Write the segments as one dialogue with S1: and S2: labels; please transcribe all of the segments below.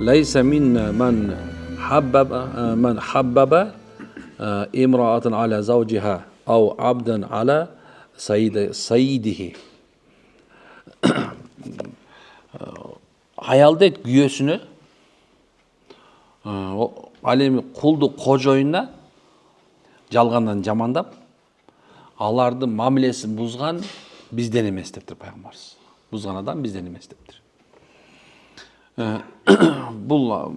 S1: Leysa minna man habbaba imra'atan ala zawjiha aw abdan ala sayyidihi. Ayal deydi güyösünü al эми кулду кожоюна жалгандан жамандап, алардын мамилесин бузган бизден эмес дептир пайгамбарыбыз. Бузган адам бизден эмес дептир. Бул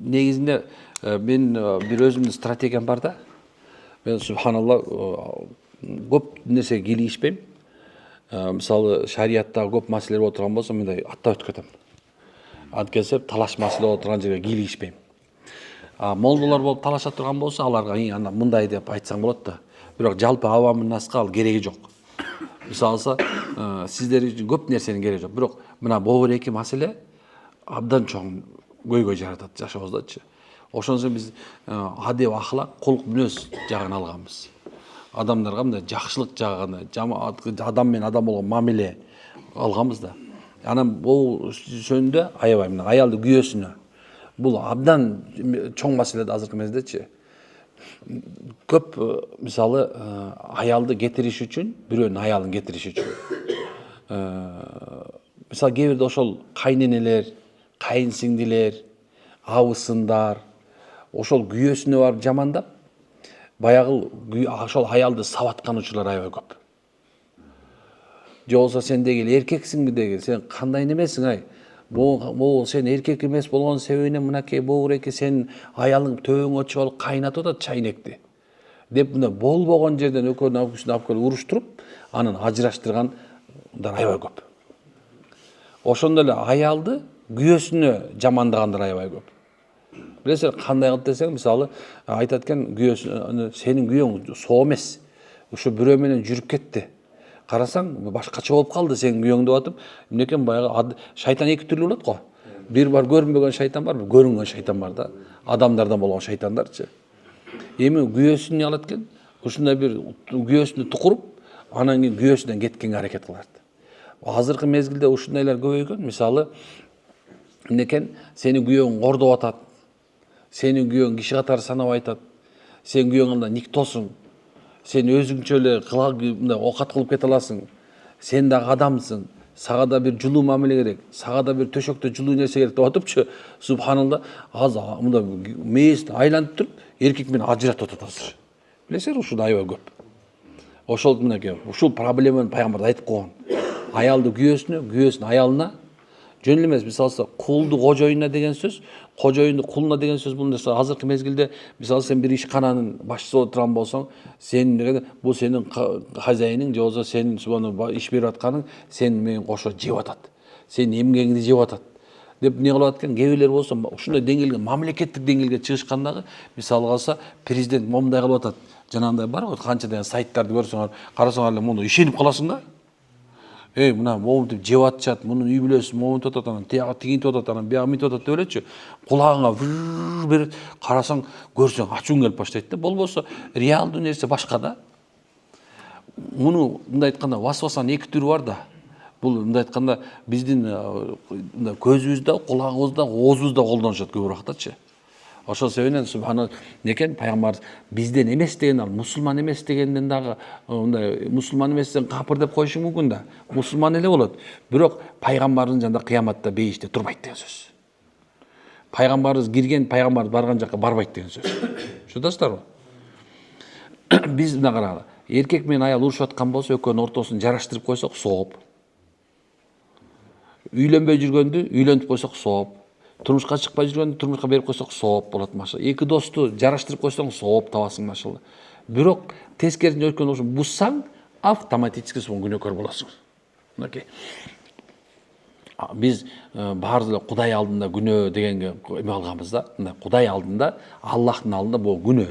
S1: негизинде мен бир өзүмдүн стратегиям бар да. Мен субханалла көп нерсеге кийлигишпейм. Мисалы шариаттагы көп маселелер болуп турган болсо мындай аттап өтүп кетем. Анткенсе талаш маселе болуп турган жерге кийлигишпейм. Молдолор болуп талаша турган болсо аларга анда мындай деп айтсаң болот да. Бирок жалпы авамын наска ал кереги жок. Мисалы сиздер үчүн көп нерсенин кереги жок. Бирок мына бобур эки маселе абдан чоң көйгөй жаратат жашообуздачы. Ошонусу биз адеп ахлак, кулк мүнөз жагын алганбыз. Адамдарга мындай жакшылык жагын, адам менен адам болгон мамиле алганбыз да. Анан бул жөнүндө аябай мына аялды күйөөсүнө бул абдан чоң маселе да азыркы мездечи. Көп мисалы аялды кетириш үчүн, бирөөнүн аялын кетириш үчүн. Мисалы кээ бирде ошол кайненелер, кайынсиңдилер, абысындар ошол күйөөсүнө барып жамандап, баягы ошол аялды сабаткан учурлар аябай көп. Же болбосо сен деги эркексиңби деги, сен кандай немесиң ай? Бул сен эркек эмес болгон себебинен мынакей бобуреки сен аялың төбөңө чыгып кайнатып атат чайнекти деп мына болбогон жерден экөөнүн алып келип уруштуруп, анан ажыраштыргандар аябай көп. Ошондой эле аялды күйөөсүнө жамандагандар аябай көп. Билесиңер кандай кылып десең, мисалы айтат экен күйөөсүнө сенин күйөөң соо эмес. Ушу бирөө менен жүрүп кетти. Карасаң башкача болуп калды сенин күйөөң деп атып, эмнекен баягы шайтан эки түрлүү болот го. Бир бар көрүнбөгөн шайтан бар, бир көрүнгөн шайтан бар да. Адамдардан болгон шайтандарчы. Эми күйөөсүн эмне кылат экен? Ушундай бир күйөөсүнү тукуруп, анан кийин күйөөсүнөн кеткенге аракет кылат. Азыркы мезгилде ушундайлар көбөйгөн. Мисалы эмнекен? Сени күйөөң кордоп атат. Сени күйөөң киши катары санабай атат. Сен күйөөңдөн никтосуң. Сен өзүңчө эле мындай окат кылып кете аласың. Сен дагы адамсың. Сага да бир жылуу мамиле керек. Сага да бир төшөктө жылуу нерсе керек деп атыпчы. Субханалла, мындай мээсин айлантып туруп, эркек менен ажыратып атат азыр. Билесиңер, ушул аябай көп. Ошол мынакей, ушул проблеманы пайгамбар айтып койгон. Аялды күйөөсүнө, күйөөсүн аялына жөн эле эмес. Мисалы кулду кожоюна деген сөз, кожоюнду кулуна деген сөз. Бул нерсе азыркы мезгилде мисалы сен бир ишкананын башчысы болуп турган болсоң, сен бул сенин хозяиниң, же болбосо сенин иш берип атканың сен менен кошо жеп атат. Сенин эмгегиңди жеп атат деп эмне кылып аткан? Кээ бирлер болсо ушундай деңгээлге, мамлекеттик деңгээлге чыгышкандагы, мисалы калса президент момундай кылып атат. Жанагындай бар го, канча деген сайттарды көрсөңөр, карасаңар эле муну ишенип каласың да. Мына момунтип жеп атышат, мунун үй бүлөсү момунтип атат, анан тияга тигинтип атат, анан бияга мынтип атат деп элечи. Кулагыңа берет, карасаң, көрсөң ачууң келип баштайт да. Болбосо реалдуу нерсе башка да. Муну мындай айтканда васвасанын эки түрү бар да. Бул мындай айтканда биздин көзүбүздө, кулагыбызда, оозубузда колдонушат көп убактачы. Ошол себептен субхана некен пайгамбар бизден эмес деген, ал мусулман эмес дегенден дагы мындай мусулман эместен капыр деп коюшуң мүмкүн да. Мусулман эле болот. Бирок пайгамбардын жанында кыяматта бейиште турбайт деген сөз. Пайгамбарыбыз кирген, пайгамбар барган жакка барбайт деген сөз. Шудасыздарбы? Биз мына карагыла. Эркек менен аял урушуп аткан болсо, экөөнүн ортосун жараштырып койсок сооп. Үйлөнбөй жүргөндү үйлөнтүп койсок сооп. Турмушка чыкпай жүргөндү турмушка берип койсок сооп болот машалла. Эки досту жараштырып койсоң сооп табасың машалла. Бирок тескерисинче өткөн ошо бузсаң автоматически сол күнөөкөр болосуң. Мынакей. Биз баарыбыз эле Кудай алдында күнөө дегенге эме алганбыз да. Мындай Кудай алдында, Аллахтын алдында бул күнөө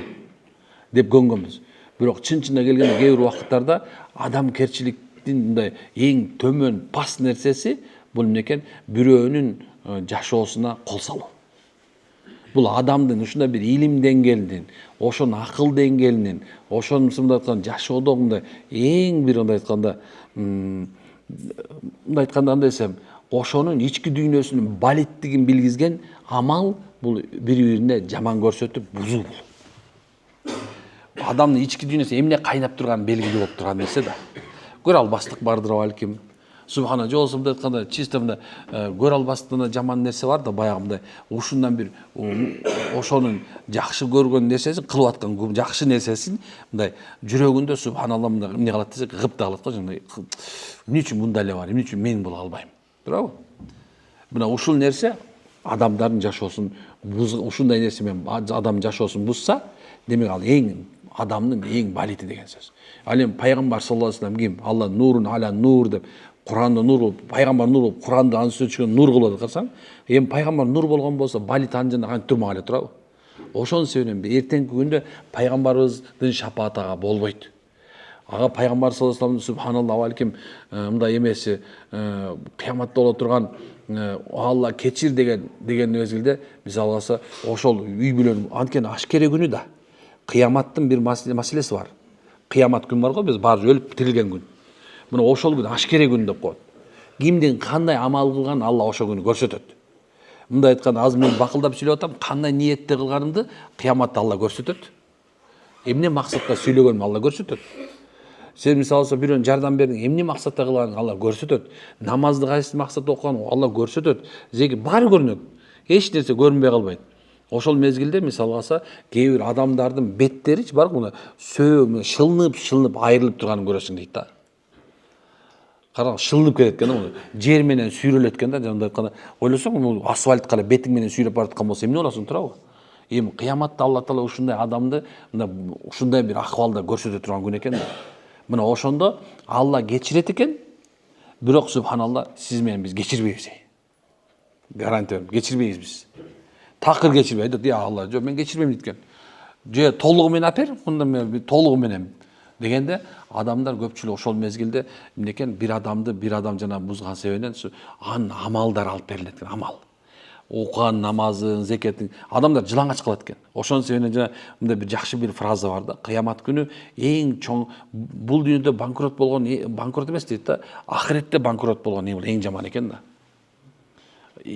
S1: деп көнгөнбүз. Бирок чын-чынына келгенде кээ бир убакыттарда адамгерчиликтин мындай эң төмөн пас нерсеси бул эмнекен? Бирөөнүн жашоосуна кол салуу. Бул адамдын ушундай бир илим деңгээлинин, ошонун акыл деңгээлинин, ошонун мындай айтканда жашоодо мындай эң бир мындай айтканда андай десем, ошонун ички дүйнөсүнүн балеттигин билгизген амал бул бири-бирине жаман көрсөтүп бузуу. Адамдын ички дүйнөсү эмне кайнап турганын белгилүү болуп турган нерсе да. Көрө албастык бардыр балким. Субхана, же болбосо мындай айтканда чисто мындай көрө албастыгында жаман нерсе бар да, баягы мындай ушундан бир ошонун жакшы көргөн нерсесин, кылып аткан жакшы нерсесин мындай жүрөгүндө субханалла мындай эмне кылат десек, гыпта кылат го, жандай эмне үчүн мындай эле бар, эмне үчүн мен боло албайм. Туурабы? Мына ушул нерсе адамдардын жашоосун ушундай нерсе менен адам жашоосун бузса, демек ал адамдын эң балити деген сөз. Ал эми пайгамбар саллаллаху алейхи вассалам ким? Алла нурун аля нур деп Куранда нур болуп, пайгамбар нур болуп, Куранда анын үстүнө түшкөн нур кылып карасаң, эми пайгамбар нур болгон болсо, балит анын жанында кантип турмак эле, туурабы? Ошонун себебинен эртеңки күндө пайгамбарыбыздын шапааты ага болбойт. Ага пайгамбар саллаллаху алейхи вассалам субханалла балким мындай эмеси кыяматта боло турган Алла кечир деген мезгилде мисалы алса ошол үй бүлөнүн анткени ашкере күнү да. Кыяматтын бир маселеси бар. Кыямат күн бар го, биз баары өлүп тирилген күн. Мына ошол күн ашкере күн деп коет. Кимдин кандай амал кылганын Алла ошол күнү көрсөтөт. Мындай айтканда, азыр мен бакылдап сүйлөп атам, кандай ниетте кылганымды кыяматта Алла көрсөтөт. Эмне максатта сүйлөгөнүмдү Алла көрсөтөт. Сен мисалы бирөөнү жардам бердиң, эмне максатта кылганын Алла көрсөтөт. Намазды кайсы максатта окуганын Алла көрсөтөт. Зеки баары көрүнөт. Эч нерсе көрүнбөй калбайт. Ошол мезгилде мисалы алса, кээ бир адамдардын беттеричи бар го, шылынып айрылып турганын көрөсүң дейт да. Кара, шылынып кетет экен, жер менен сүйрөлөт экен да, жандай айтканда, ойлосоң, асфальт кара бетиң менен сүйрөп бараткан болсо эмне болосуң, туурабы? Эми кыяматта Алла Таала ушундай адамды ушундай бир акыбалда көрсөтө турган күн экен да. Мына ошондо Алла кечирет экен, бирок субханалла сиз менен биз кечирбейбиз. Гарантия берем, кечирбейбиз биз. Такыр кечирбей, айтат, я Алла, жок мен кечирбейм дейт экен. Же толугу менен апер, мында мен толугу менен дегенде адамдар көпчүлүк ошол мезгилде эмнекен бир адам жана бузган себебинен анын амалдары алып берилет экен, амал. Окуган намазын, зекетин адамдар жылаңач кылат экен. Ошонун себебинен жана мындай бир жакшы бир фраза бар да, кыямат күнү эң чоң бул дүйнөдө банкрот болгон, банкрот эмес дейт да, ахиретте банкрот болгон эң жаман экен да.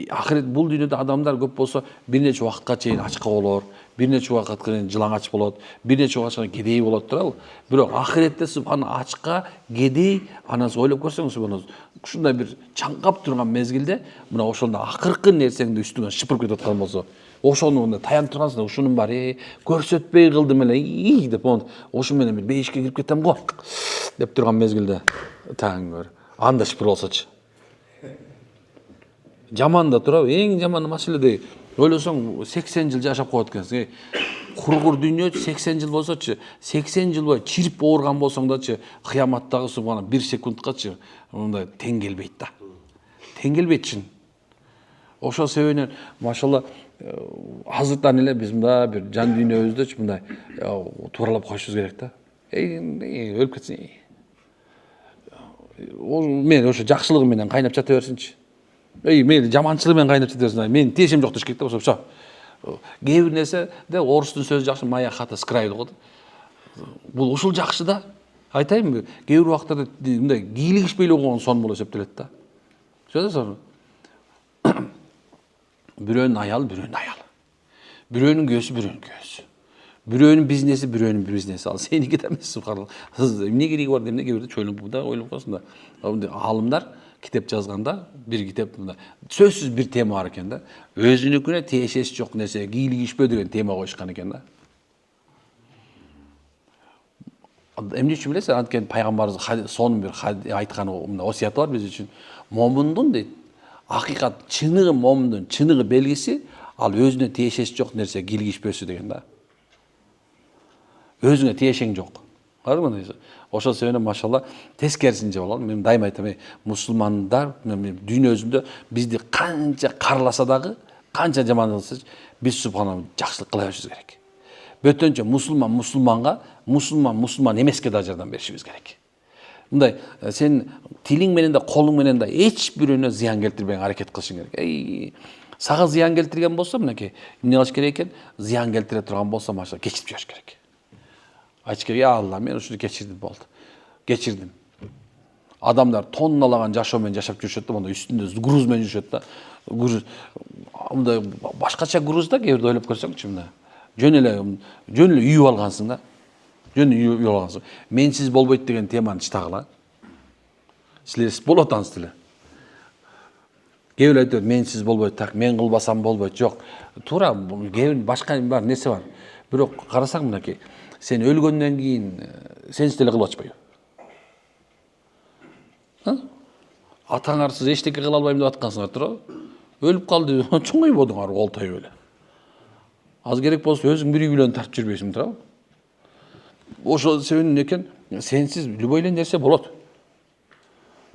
S1: Ахирет бул дүйнөдө адамдар көп болсо бир нече убакытка чейин ачка болор, бир нече убакытка чейин жылаңач болот, бир нече убакытка чейин кедей болот, туурабы? Бирок ахиретте субхана ачка, кедей, анан ойлоп көрсөңүз, ушундай бир чаңкап турган мезгилде, мына ошондо акыркы нерсеңди үстүңөн шыпырып кетип аткан болсо, ошону мындай таянып тургансың, ушунун баары көрсөтпөй кылдым эле, деп ошо менен бир бейишке кирип кетем го деп турган мезгилде, таң көр. Анда шыпыр болсочу. Жаман да, туурабы? Эң жаман маселеде ойлосоң 80 жыл жашап коет экенсиң. Кургур дүйнө 80 жыл болсочу, 80 жыл бою чирип оорган болсоң дачы, кыяматтагы субхана 1 секундкачы мындай тең келбейт да. Тең келбейт чын. Ошол себебинен машалла азыртан эле биз мында бир жан дүйнөбүздүчү мындай тууралап коюшубуз керек да. Өлүп кетсин. Мен ошо жакшылыгы менен кайнап жата берсинчи. Мейли жаманчылыгы менен кайнап жата берсин. Менин тиешем жок деш керек да, ошо. Кээ бир нерседе орустун сөзү жакшы, моя хата с краю деп коет. Бул ушул жакшы да. Айтайынбы, кээ бир убактарда мындай кийлигишпей эле болгон сон болуп эсептелет да. Көрдүңүзбү? Бирөөнүн аялы, бирөөнүн аялы. Бирөөнүн көөсү, бирөөнүн көөсү. Бирөөнүн бизнеси, бирөөнүн бизнеси. Ал сеники да эмес, субханалла. Эмне кереги бар деп эмне кээ бирде чойлонуп да ойлоп коесуң да. Аалымдар китеп жазганда, бир китеп сөзсүз бир тема бар экен да. Өзүнүкүнө тиешеси жок нерсе, кийлигишпөө деген тема коюшкан экен да. Эмне үчүн билесиз? Анткени пайгамбарыбыз сонун бир айткан осуяты бар биз үчүн. Момундун дейт, акыйкат чыныгы момундун чыныгы белгиси ал өзүнө тиешеси жок нерсе кийлигишпөөсү деген да. Өзүңө тиешең жок. Барбы? Ошол себептен машалла тескерисинче болот. Мен дайыма айтам, мусулмандар дүйнө өзүндө бизди канча карласа дагы, канча жаман кылса, биз субханалла жакшылык кыла беришибиз керек. Бөтөнчө мусулманга, мусулман эмеске да жардам беришибиз керек. Мындай сен тилиң менен да, колуң менен да эч бирөөнө зыян келтирбеген аракет кылышың керек. Сага зыян келтирген болсо, мынакей, эмне кылыш керек экен? Зыян келтире турган болсо, машалла кечирип жибериш керек. Айтыш керек, я Алла, мен ушуну кечирдим, болду. Кечирдим. Адамдар тонналаган жашоо менен жашап жүрүшөт да, мондай үстүндө груз менен жүрүшөт да. Груз мындай башкача груз да, кээ бирде ойлоп көрсөңчү мына. Жөн эле үйүп алгансың да. Жөн үйүп алгансың. Менсиз болбойт деген теманы чытагыла. Силер болот анысы деле. Кээ бир айтат, менсиз болбойт, так мен кылбасам болбойт. Жок. Туура, кээ бир башка бар нерсе бар. Бирок карасаң мынакей, сен өлгөндөн кийин сенсиз деле кылып атпайбы? Атаңарсыз эчтеке кыла албайм деп аткансыңар туурабы? Өлүп калды, чоңойбодуңар колтоюп эле. Аз керек болсо өзүң бир үй бүлөнү тартып жүрбөйсүң туурабы? Ошол себептен экен, сенсиз любой эле нерсе болот.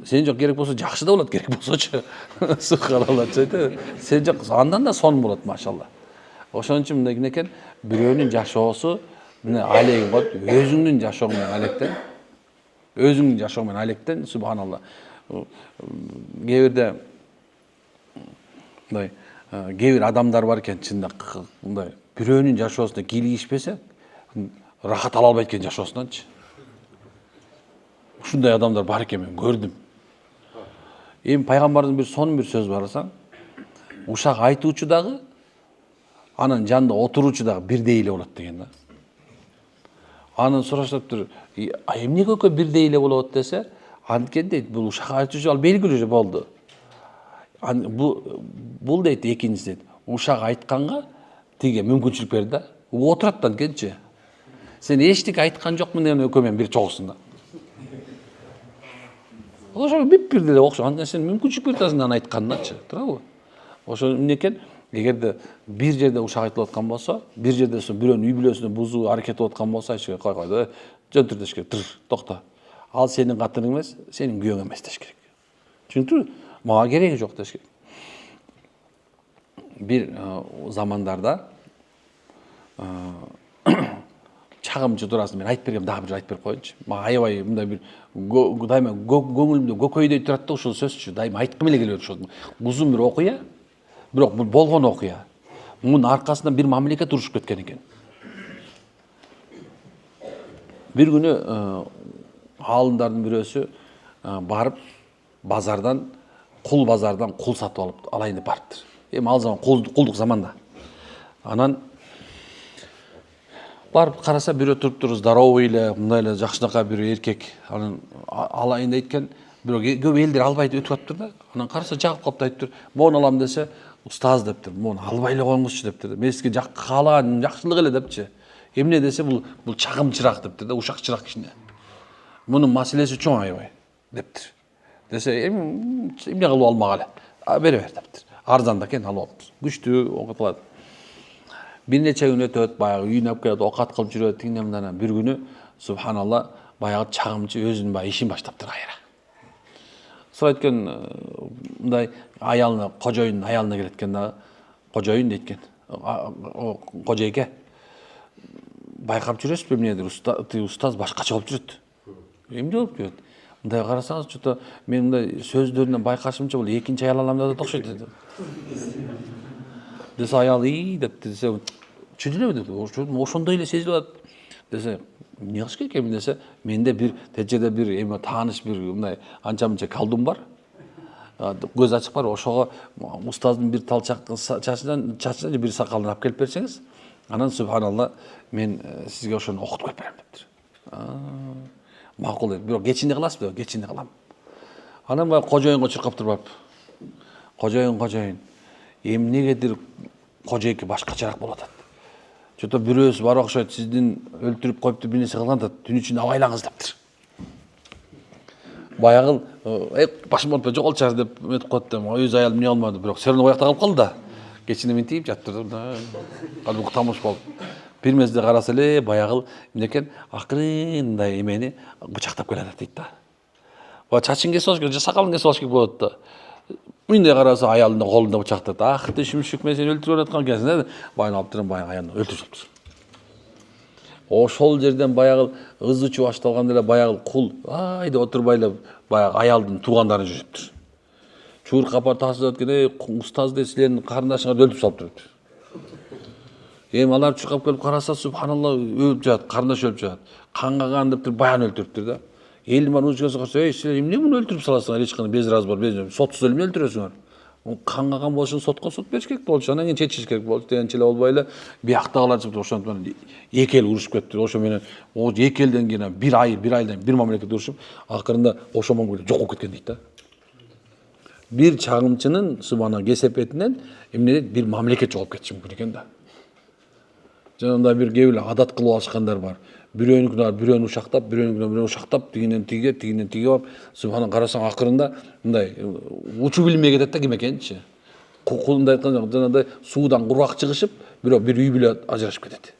S1: Сен жок керек болсо жакшы да болот, керек болсочу. Субханаллахчы айтты. Сен жок, андан да сон болот, машалла. Ошон үчүн мындай экен, бирөөнүн жашоосу мына алегин коюп, өзүңдүн жашооң менен алектен. Өзүңдүн жашооң менен алектен, субханалла. Кээ бирде мындай кээ бир адамдар бар экен, чында мындай бирөөнүн жашоосуна кийлигишпесе, рахат ала албайт экен жашоосунанчы. Ушундай адамдар бар экен, мен көрдүм. Эми пайгамбардын бир сонун бир сөзү бар болсаң, ушак айтуучу дагы, анын жанында отуруучу дагы бирдей эле болот деген да. Анын сурашаптыр, эмнеге экөө бирдей эле болот десе, анткени дейт, бул ушак айтуучу ал белгилүү болду. Бул дейт, экинчиси дейт, ушак айтканга тиге мүмкүнчүлүк берди да. Отурат да анткенчи. Сен эчтеке айткан жокмун деген экөө менен бир чогусуң да. Ошо бир деле окшош. Анткени сен мүмкүнчүлүк берип атасың анын айтканыначы, туурабы? Ошо эмне экен? Эгерде бир жерде ушак айтылып аткан болсо, бир жерде бирөөнүн үй бүлөсүнө бузуу аракет кылып аткан болсо, кой, жөн түрдө деш керек, токто. Ал сенин катырың эмес, сенин күйөөң эмес деш керек. Түшүндүңбү? Мага кереги жок деш керек. Бир замандарда чагымчы туурасында мен айтып бергем, дагы бир айтып берип коеюнчу. Мага аябай мындай бир дайыма көңүлүмдө көкөйдөй турат да ушул сөзчү. Дайыма айткым эле келип ошол. Узун бир окуя, бирок бул болгон окуя. Мунун аркасынан бир мамлекет урушуп кеткен экен. Бир күнү аалымдардын бирөөсү барып базардан, кул базардан кул сатып алайын деп барыптыр. Эми ал заман кулдук заманда. Анан барып караса, бирөө туруптур, здоровый эле, мындай эле жакшынакай бир эркек. Анан алайын дейт, бирок көп элдер албай өтүп атыптыр да. Анан караса жагып калып айтыптыр, "Мону алам" десе, "Устаз" дептир, "Мону албай эле коюңузчу" дептир. "Мен сизге каалаган жакшылык эле" депчи. Эмне десе, бул чагымчыраак дептир да, ушакчыраак кичине. Мунун маселеси чоң аябай дептир. Десе, эмне кылып алмак эле? Бере бер дептир. Арзан да экен, алып алыптыр. Күчтүү окутулат. Бир нече күн өтөт, баягы үйүнө алып келет, окат кылып жүрөт, тигине мындан. Бир күнү, субханалла, баягы чагымчы өзүнүн баягы ишин баштаптыр кайра. Сурайт экен, мындай аялына, кожоюнун аялына келет экен дагы. Кожоюн дейт экен. Кожойке, байкап жүрөсүзбү эмнедир, устаз башкача болуп жүрөт. Эмне болуп жүрөт? Мындай карасаңыз, чото мен мындай сөздөрүнөн байкашымча бул экинчи аял алам деп окшойт деди. Десе аял деп десе, чүдүлөбү деп, ошондой эле сезилип атат. Десе, эмне кылыш керек эми десе, менде бир тежеде бир эме тааныш бир мындай анча-мынча калдум бар. Көз ачык бар, ошого устаздын бир талчак чачынан бир сакалын алып келип берсеңиз, анан субханалла, мен сизге ошону окутуп келип берем дептир. Макул дейт. Бирок кечинде кыласызбы? Кечинде кылам. Анан баягы кожоюнга чуркап туруп, кожоюн. Эмнегедир кожойке башкачараак болуп атат. Чото бирөөсү бар окшойт, сиздин өлтүрүп коюпту бир нерсе кылган да, түн ичинде абайлаңыз дептир. Баягы башым болуп жоголчар деп өтүп коет да, өз аялым эмне кылмады, бирок все равно оякта калып калды да. Кечинде минтип жаттыр да. Калбук тамош болуп. Бир мезде караса эле, баягы эмне экен, акырындай эмени бычактап келатат дейт да. Чачын кесип алыш керек, сакалын кесип алыш керек болот да. Мындай караса, аялдын колунда бычактат. Ах, түшүмүшүк, мен сени өлтүрүп аткан экенсиң. Баягы алып туруп, баягы аялын өлтүрүп салыптыр. Ошол жерден баягы ызычуу башталганда эле баягы кул айда отурбай эле баягы аялдын туугандары жүрүптүр. Чуркап тасып өткөн, устаз дейт, силердин карындашыңарды өлтүрүп салыптыр. Эми алар чуркап келип караса, субханалла, өлүп жатат, карындаш өлүп жатат. Кангаган дептир, баян өлтүрүптүр да. элдин баарын учкасы караса, ей силер эмне муну өлтүрүп саласыңар, эч кандай без разбор, сотсуз эле эмне өлтүрөсүңөр? Канга кан болуш сотко суд бериш керек болчу, анан кийин чечиш керек болчу. Дегенче эле болбой эле бияктагылар чыгып ошентип эки эл урушуп кетти. Ошо менен эки элден кийин бир айдан бир мамлекет урушуп, акырында ошо мамлекет жок болуп кеткен дейт да. Бир чагымчынын субана кесепетинен эмне дейт, бир мамлекет жоголуп кетиши мүмкүн экен да. Жанагындай бир кээ бир адат кылып алышкандар бар. Бирөөнүкүнө бирөөнү ушактап, бирөөнүкүнө бирөө ушактап, тигинен тиге барып, субхана карасаң акырында мындай учу билинбей кетет да ким экенинчи. Мындай айтканда жанагындай суудан кургак чыгышып, бирөө бир үй бүлө ажырашып кетет.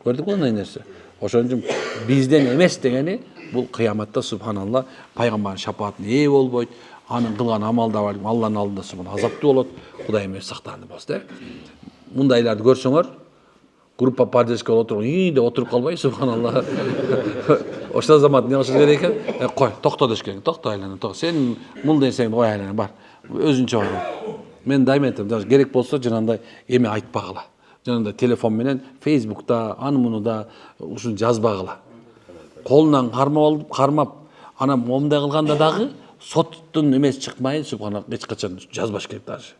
S1: Көрдүкпү андай нерсе? Ошон үчүн бизден эмес дегени бул кыяматта субханалла пайгамбардын шапаатына ээ болбойт. Анын кылган амалда бар, Алланын алдында субхан азаптуу болот. Кудайым өзү сактанды болсо, мындайларды көрсөңөр, группа поддержка болуп деп отуруп калбай, субханалла. Ошол замат эмне кылыш керек экен? Кой, токто деш керек. Токто айлана, сен мул десең кой айлана бар. Өзүнчө бар. Мен дайыма айтам, даже керек болсо жанагындай эме айтпагыла. Жанагындай телефон менен Facebook'та, аны муну да ушуну жазбагыла. Колунан кармап, анан момундай кылганда дагы соттун эмеси чыкмайын, субхана эч качан жазбаш керек даже.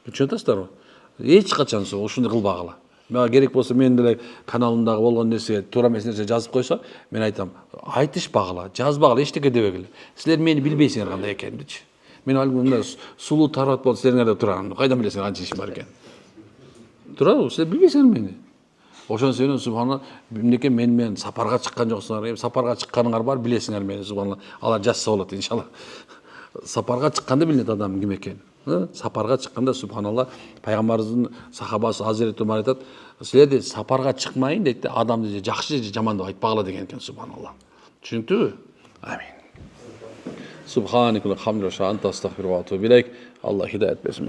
S1: Түшүнүп атасыздарбы? Эч качан ушуну кылбагыла. Мага керек болсо менин деле каналымдагы болгон нерсеге туура эмес нерсе жазып койсо, мен айтам, айтышпагыла, жазбагыла, эчтеке дебегиле. Силер мени билбейсиңер кандай экенимдичи. Мен алгымда сулуу тарат болуп силердер деп турам. Кайдан билесиңер канча ишим бар экен? Туурабы? Силер билбейсиңер мени. Ошон себептен субхана эмнеке мен менен сапарга чыккан жоксуңар. Сапарга чыкканыңар бар, билесиңер мени субхана. Алар жазса болот иншалла. Сапарга чыкканда билинет адам ким экени. Сапарга чыкканда субханалла пайгамбарыбыздын сахабасы Азирет Умар айтат, силер сапарга чыкмайын дейт, адамды же жакшы же жаман деп айтпагыла деген экен субханалла. Түшүнүктүбү? Амин. Субханакаллахумма ва бихамдика астагфирука ва атубу илейк. Алла хидayet берсин.